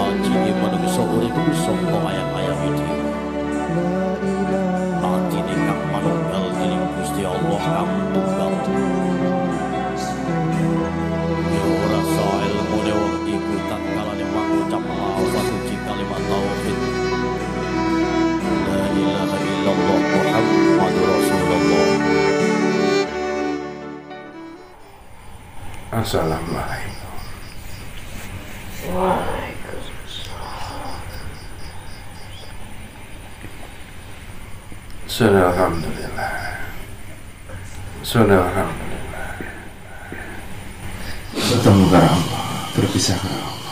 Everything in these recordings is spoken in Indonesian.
haji manungsa urip saka ayam-ayam iki. Atine kang manunggal dening Gusti Allah kang tunggal. Ya ora sae ilmune wong iku tak kalane mangucap lafaz suci kalimat tauhid. La ilaha illallah Muhammadur Rasulullah. Assalamualaikum. Waalaikumsalam. Alhamdulillah. Alhamdulillah. Bertemu karena Allah, berpisah karena Allah.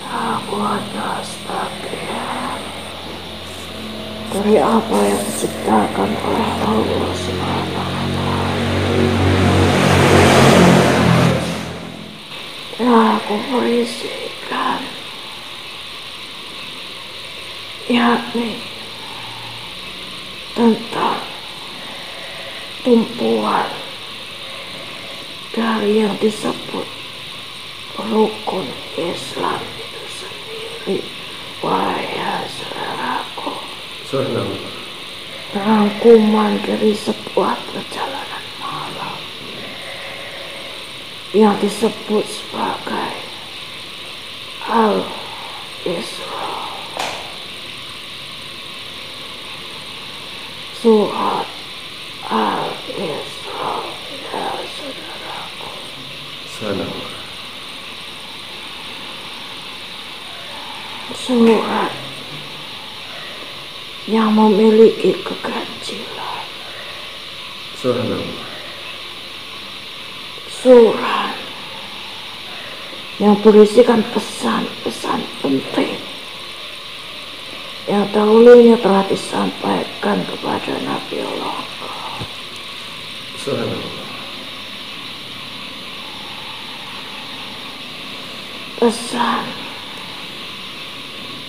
Aku hanya sebagian dari apa yang diciptakan oleh Allah Subhanahu wa Ta'ala. Yang aku berisikan, yakni tentang tumpuan dari yang disebut rukun Islam itu sendiri. Wahai saudaraku, rangkuman dari sebuah perjalanan malam yang disebut sebagai Al-Isra. Surat Al-Isra, ya saudaraku. Surat yang memiliki keganjilan. Surat yang berisikan pesan-pesan penting yang dahulunya telah disampaikan kepada Nabi Allah. Pesan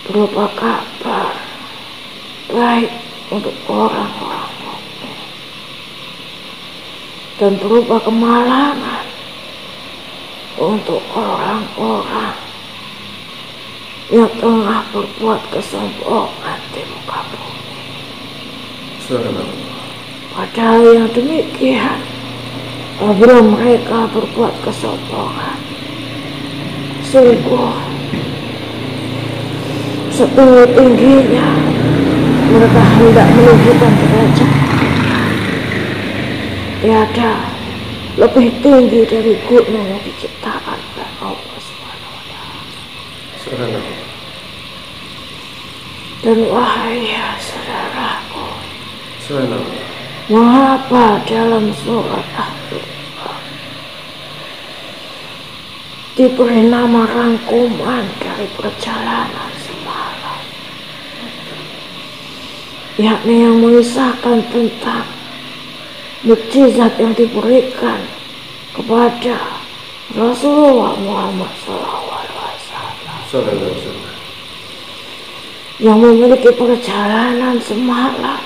berupa kabar baik untuk orang-orang mukmin dan berupa kemalangan untuk orang-orang yang tengah berbuat kesombongan di muka bumi. Padahal yang demikian, apabila mereka berbuat kesombongan, sungguh setinggi-tingginya mereka hendak menunjukkan derajat. Tiada lebih tinggi dari gunung yang diciptakan oleh Allah Subhanahu wa Ta'ala. Dan wahai saudaraku, mengapa dalam surat Al-Isra diberi nama rangkuman dari perjalanan semalam, yakni yang mengisahkan tentang mukjizat yang diberikan kepada Rasulullah Muhammad SAW yang memiliki perjalanan semalam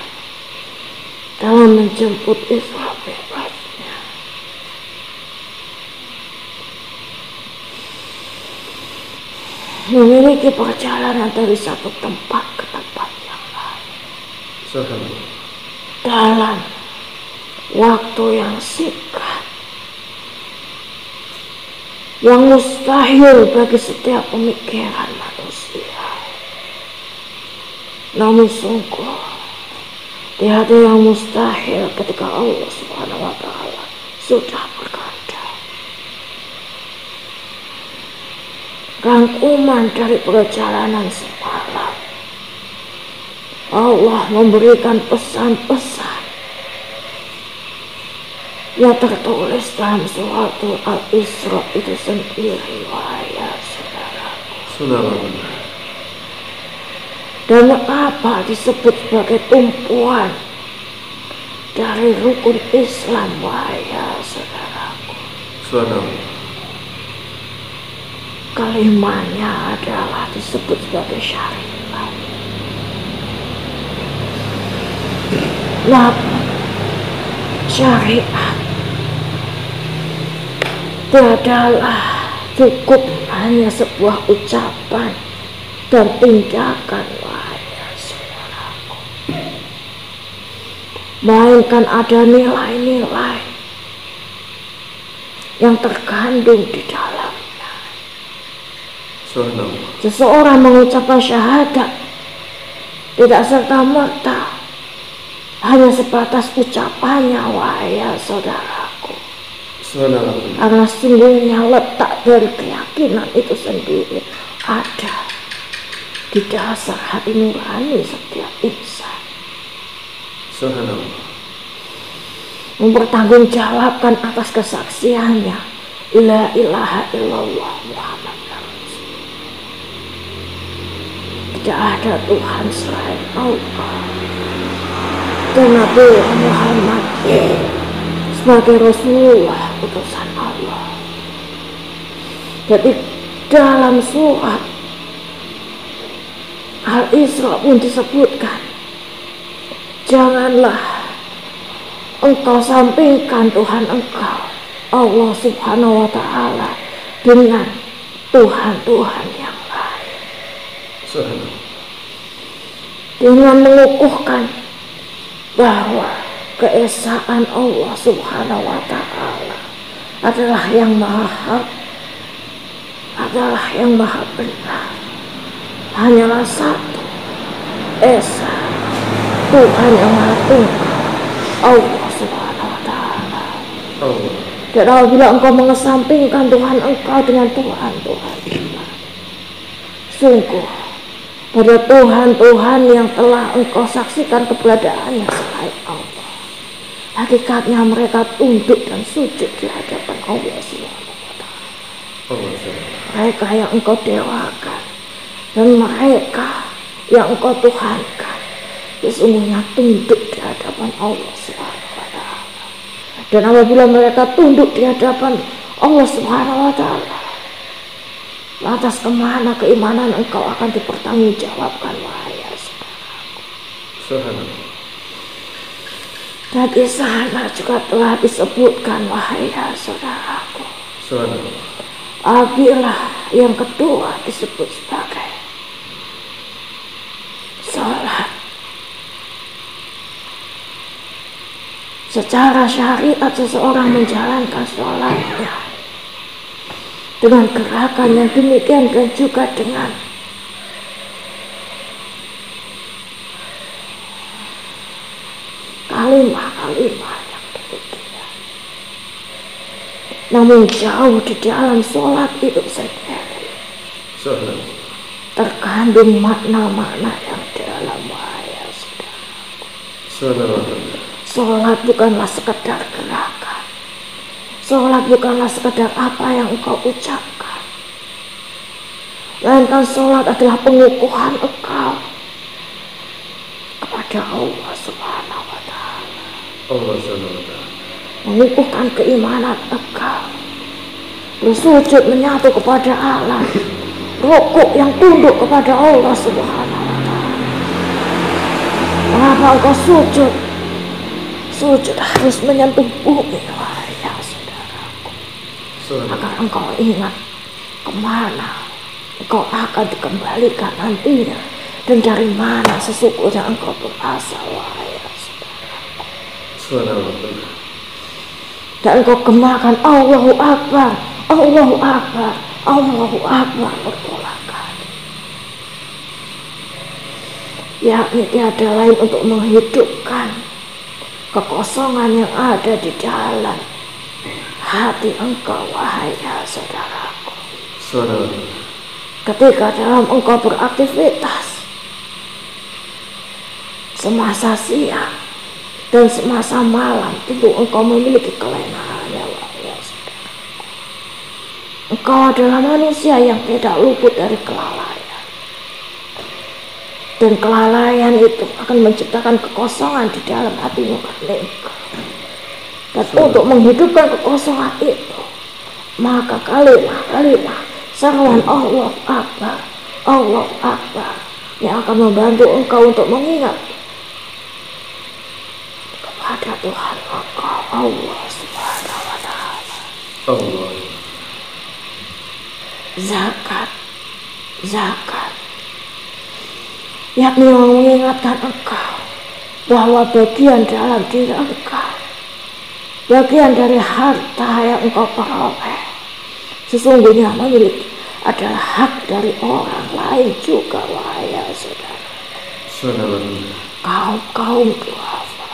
dalam menjemput Isra Mi'rajnya. Memiliki perjalanan dari satu tempat ke tempat yang lain dalam waktu yang singkat, yang mustahil bagi setiap pemikiran manusia. Namun sungguh tiada yang mustahil ketika Allah Subhanahu wa Ta'ala sudah berkehendak. Rangkuman dari perjalanan semalam, Allah memberikan pesan-pesan yang tertulis dalam surat Al-Isra itu sendiri, wahai saudaraku. Dan mengapa disebut sebagai tumpuan dari rukun Islam, wahai saudaraku? Kalimatnya adalah disebut sebagai syariat. Namun syariat tiadalah cukup hanya sebuah ucapan dan tindakan, wahai saudaraku, melainkan ada nilai-nilai yang terkandung di dalamnya. Seseorang mengucapkan syahadat tidak serta-merta hanya sebatas ucapannya, wahai saudaraku, karena sungguhnya letak dari keyakinan itu sendiri ada di dasar hati nurani setiap insan. Mempertanggungjawabkan atas kesaksiannya la ilaha illallah Muhammad Rasul. Tidak ada Tuhan selain Allah, dan Nabi Muhammad sebagai Rasulullah utusan Allah. Jadi dalam surat Al-Isra pun disebutkan, janganlah engkau sampingkan Tuhan engkau Allah subhanahu wa ta'ala dengan Tuhan-Tuhan yang lain. Dengan mengukuhkan bahwa keesaan Allah subhanahu wa ta'ala adalah yang maha hak, adalah yang maha benar. Hanyalah satu esa Tuhan yang maha tunggal, Allah subhanahu wa ta'ala. Dan apabila engkau mengesampingkan Tuhan engkau dengan Tuhan-Tuhan iman, sungguh pada Tuhan-Tuhan yang telah engkau saksikan keberadaannya selain Allah, hakikatnya mereka tunduk dan sujud di hadapan Allah subhanahu wa ta'ala. Mereka yang engkau dewakan dan mereka yang engkau tuhankan sesungguhnya tunduk di hadapan Allah subhanahu wa ta'ala. Dan apabila mereka tunduk di hadapan Allah subhanahu wa ta'ala, lantas kemana keimanan engkau akan dipertanggungjawabkan, wahai saudaraku. Dan di sana juga telah disebutkan, wahai saudaraku, abilah yang kedua disebut sebagai sholat. Secara syariat seseorang menjalankan sholatnya dengan gerakan yang demikian dan juga dengan kalimat-kalimat yang demikian. Namun jauh di dalam sholat itu sendiri terkandung makna-makna yang dalam, wahai saudaraku. Sholat bukanlah sekedar gerakan. Sholat bukanlah sekedar apa yang engkau ucapkan, melainkan sholat adalah pengukuhan engkau kepada Allah subhanahu wa ta'ala. Mengukuhkan keimanan engkau, bersujud menyatu kepada Allah, rukuk yang tunduk kepada Allah subhanahu wa ta'ala. Mengapa engkau sujud? Sujud harus menyentuh bumi, wahai saudaraku, agar engkau ingat kemana engkau akan dikembalikan nantinya dan dari mana sesungguhnya engkau berasal, wahai saudaraku. Dan engkau gemakan Allahu Akbar, Allahu Akbar, Allahu Akbar berulang kali, yakni tiada lain untuk menghidupkan kekosongan yang ada di dalam hati engkau, wahai saudaraku. Ketika dalam engkau beraktivitas semasa siang dan semasa malam, tentu engkau memiliki kelemahannya, wahai saudaraku. Engkau adalah manusia yang tidak luput dari kelalaian. Dan kelalaian itu akan menciptakan kekosongan di dalam hati nurani engkau. Dan untuk menghidupkan kekosongan itu, maka kalimat-kalimat seruan Allah Akbar, Allah Akbar yang akan membantu engkau untuk mengingat kepada Tuhan engkau, Allah subhanahu wa ta'ala. zakat, zakat, yakni mengingatkan engkau bahwa bagian dalam diri engkau, bagian dari harta yang engkau peroleh, sesungguhnya memiliki adalah hak dari orang lain juga, wahai saudara. Kaum duafa,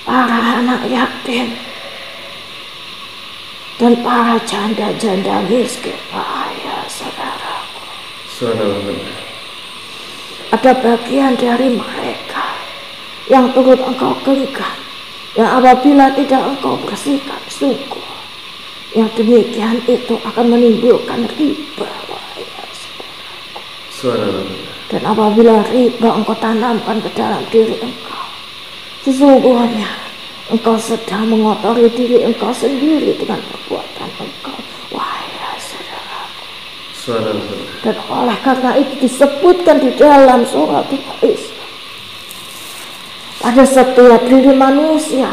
para anak yatim, dan para janda-janda miskin, wahai saudaraku. Ada bagian dari mereka yang turut engkau genggam, yang apabila tidak engkau bersihkan, sungguh yang demikian itu akan menimbulkan riba, wahai saudaraku. Dan apabila riba engkau tanamkan ke dalam diri engkau, sesungguhnya engkau sedang mengotori diri engkau sendiri dengan perbuatan engkau, wahai saudaraku. Dan oleh karena itu disebutkan di dalam surat Al-Isra, pada setiap diri manusia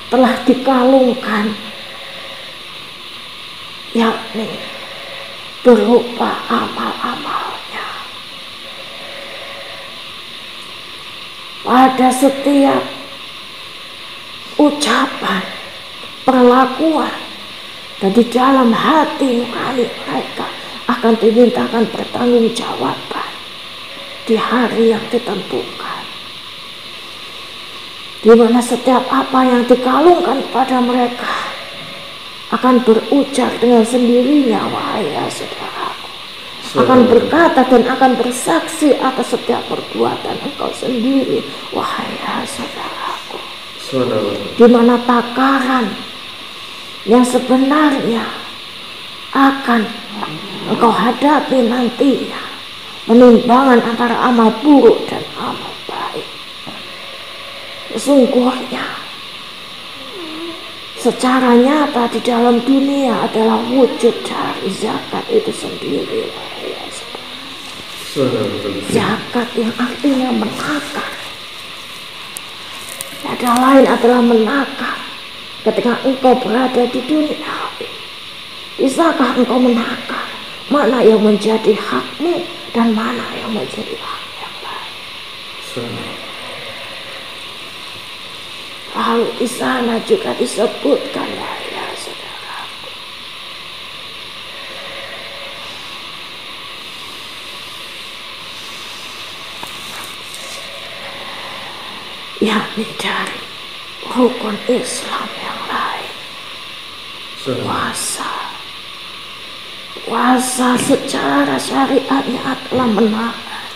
telah dikalungkan, yakni berupa amal-amalnya. Pada setiap ucapan, perlakuan, dan di dalam hati nurani mereka akan dimintakan pertanggungjawaban di hari yang ditentukan, di mana setiap apa yang dikalungkan pada mereka akan berujar dengan sendirinya, wahai saudaraku, akan berkata dan akan bersaksi atas setiap perbuatan engkau sendiri, wahai saudaraku. Di mana takaran yang sebenarnya akan engkau hadapi nantinya, penimbangan antara amal buruk dan amal baik. Sesungguhnya secara nyata di dalam dunia adalah wujud dari zakat itu sendiri, wahai saudara. Zakat yang artinya menakar, ada lain adalah menakar ketika engkau berada di dunia. Bisakah engkau menakar mana yang menjadi hakmu dan mana yang menjadi hak yang lain? Lalu di sana juga disebutkan, ya saudaraku, yakni dari rukun Islam yang lain, puasa secara syariatnya adalah menahan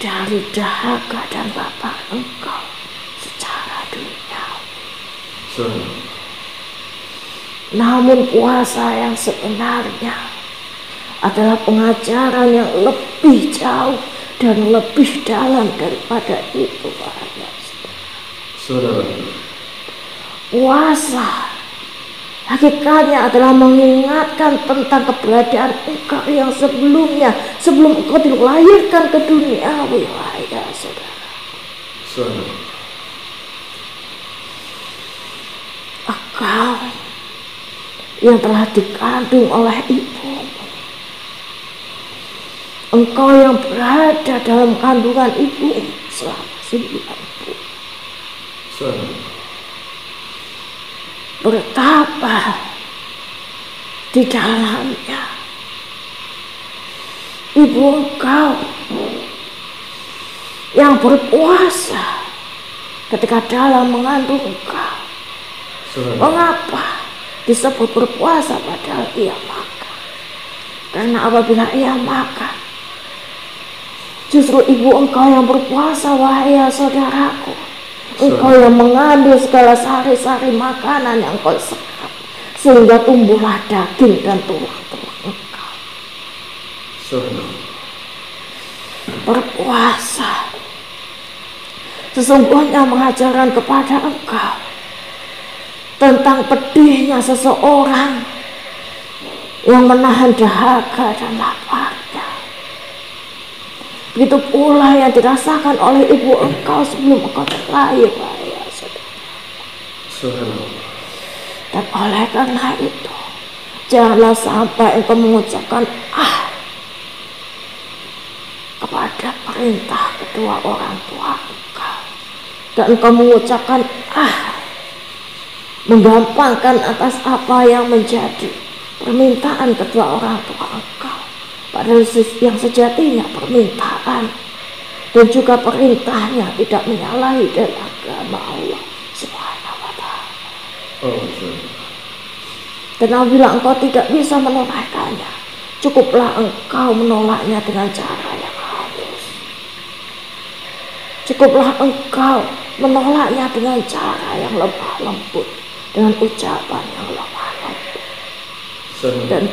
dari dahaga dan lapar engkau secara duniawi. Namun puasa yang sebenarnya adalah pengajaran yang lebih jauh dan lebih dalam daripada itu, saudara. Puasa hakikatnya adalah mengingatkan tentang keberadaan engkau yang sebelumnya, sebelum engkau dilahirkan ke dunia, wahai saudara. Engkau yang telah dikandung oleh ibu, engkau yang berada dalam kandungan ibu selama 9 bulan. Bertapa di dalamnya ibu engkau yang berpuasa ketika dalam mengandung engkau. Mengapa disebut berpuasa padahal ia makan? Karena apabila ia makan, justru ibu engkau yang berpuasa, wahai saudaraku. Engkau yang mengambil segala sari-sari makanan yang kau serap, sehingga tumbuhlah daging dan tulang-tulang engkau. Berpuasa sesungguhnya mengajarkan kepada engkau tentang pedihnya seseorang yang menahan dahaga dan laparnya. Begitu pula yang dirasakan oleh ibu engkau sebelum engkau terlahir, wahai saudara. Dan oleh karena itu, Janganlah sampai engkau mengucapkan kepada perintah kedua orang tua engkau, dan engkau mengucapkan menggampangkan atas apa yang menjadi permintaan kedua orang tua engkau, padahal yang sejatinya permintaan dan juga perintahnya tidak menyalahi dari agama Allah Subhanahu wa ta'ala. Dan apabila engkau tidak bisa menunaikannya, cukuplah engkau menolaknya dengan cara yang halus. Cukuplah engkau menolaknya dengan cara yang lemah lembut, dengan ucapan yang lemah lembut. Dan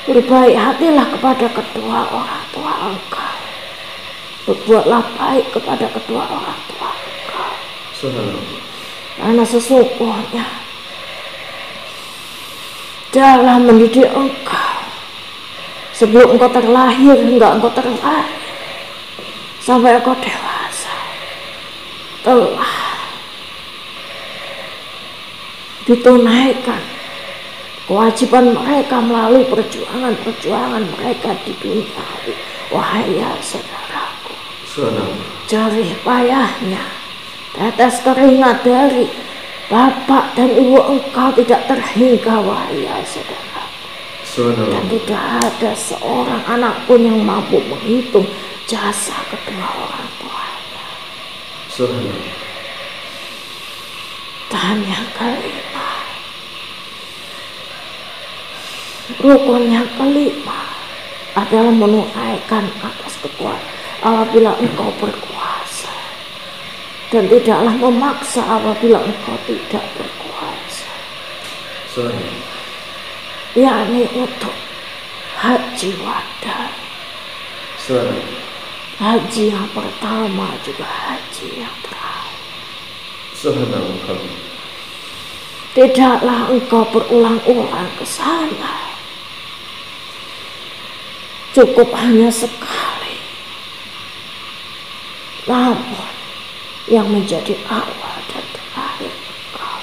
berbaik hatilah kepada kedua orang tua engkau. Berbuatlah baik kepada kedua orang tua engkau. Karena sesungguhnya dalam mendidik engkau, sebelum engkau terlahir hingga engkau terlahir sampai engkau dewasa, telah ditunaikan kewajiban mereka melalui perjuangan mereka di dunia. Wahai ya saudaraku, jerih payahnya tetes keringat dari bapak dan ibu engkau tidak terhingga, wahai ya saudaraku. Dan tidak ada seorang anak pun yang mampu menghitung jasa kedua orang tuanya. Dan yang kelima, rukun yang kelima adalah menunaikan atas kekuatan apabila engkau berkuasa, dan tidaklah memaksa apabila engkau tidak berkuasa. Yakni untuk haji wada, haji yang pertama juga haji yang terakhir. Tidaklah engkau berulang-ulang ke sana, cukup hanya sekali. Namun yang menjadi awal dan terakhir engkau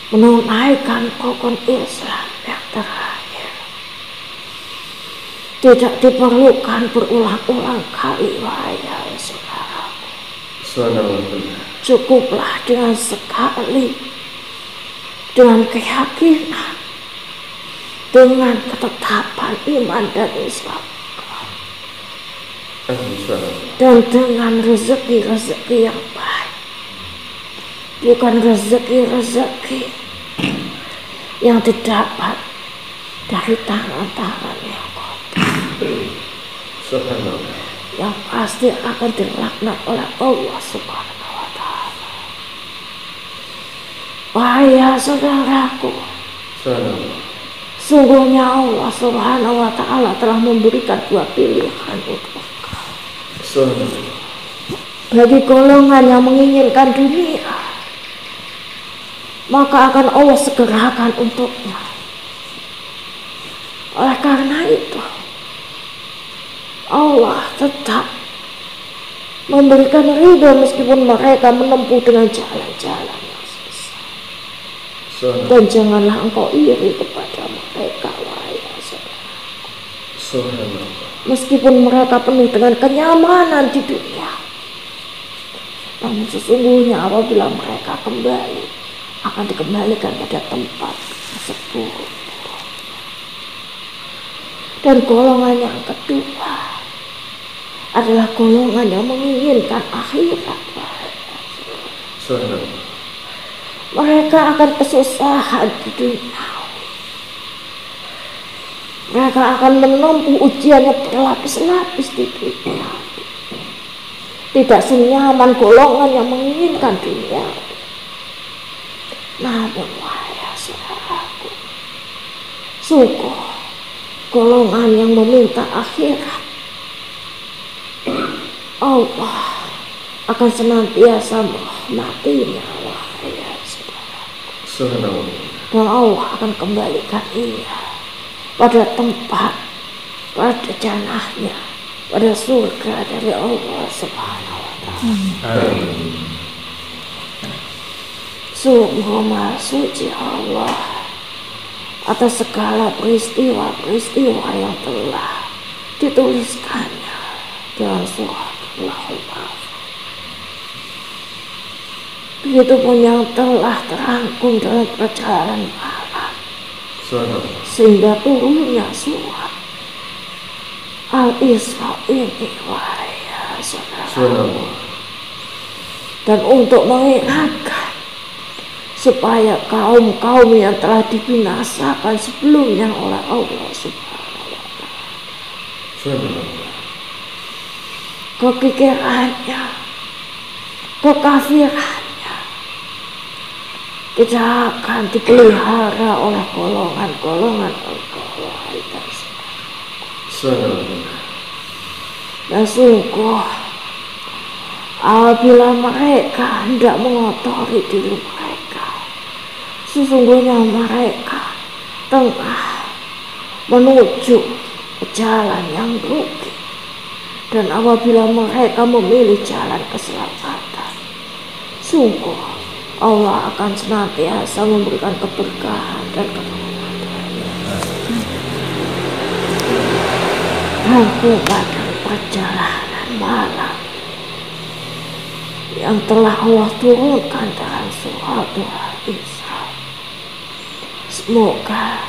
menunaikan rukun Islam yang terakhir. Tidak diperlukan berulang-ulang kali, wahai saudaraku. Cukuplah dengan sekali, dengan keyakinan, dengan ketetapan iman dan Islam, dan dengan rezeki yang baik, bukan rezeki yang didapat dari tangan-tangan yang kotor, yang pasti akan dilaknat oleh Allah Subhanahu wa ta'ala. Wahai ya saudaraku, sungguhnya Allah Subhanahu wa ta'ala telah memberikan dua pilihan untuk engkau. Bagi golongan yang menginginkan dunia, maka akan Allah segerakan untuknya. Oleh karena itu, Allah tetap memberikan ridho meskipun mereka menempuh dengan jalan-jalan yang susah. Dan janganlah engkau iri kepada mereka, wahai saudaraku. Meskipun mereka penuh dengan kenyamanan di dunia, namun sesungguhnya apabila mereka kembali, akan dikembalikan pada tempat seburuk. Dan golongan yang kedua adalah golongan yang menginginkan akhirat. Mereka akan kesusahan di dunia. Mereka akan menempuh ujiannya berlapis-lapis di dunia. Tidak senyaman golongan yang menginginkan dunia. Namun wahai saudaraku, sungguh golongan yang meminta akhirat, Allah akan senantiasa merahmatinya, wahai saudaraku. Dan Allah akan kembalikan ia pada tempat, pada jannahnya, pada surga dari Allah Subhanahu wa ta'ala. Sungguh Maha Suci Allah atas segala peristiwa-peristiwa yang telah dituliskannya dalam surat Lauhul Mahfuz. Begitupun yang telah terangkum dalam perjalanan malam sehingga turunnya surat Al-Isra ini, wahai saudara. Dan untuk mengingatkan supaya kaum-kaum yang telah dibinasakan sebelumnya oleh Allah Subhanahu wa Ta'ala, kekikirannya, kekafirannya tidak akan dipelihara oleh golongan-golongan Allah. Dan sungguh apabila mereka hendak mengotori diri mereka, sesungguhnya mereka tengah menuju ke jalan yang rugi. Dan apabila mereka memilih jalan keselamatan, sungguh Allah akan senantiasa memberikan keberkahan dan kenikmatan. Rangkuman perjalanan malam yang telah Allah turunkan dalam surat Al-Isra, semoga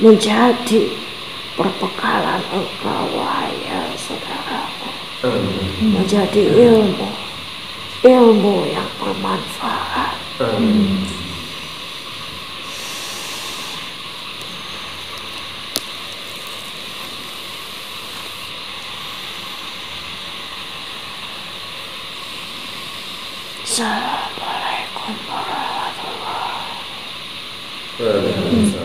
menjadi perbekalan engkau, wahai saudaraku, menjadi ilmu yang bermanfaat. Assalamualaikum warahmatullahi wabarakatuh.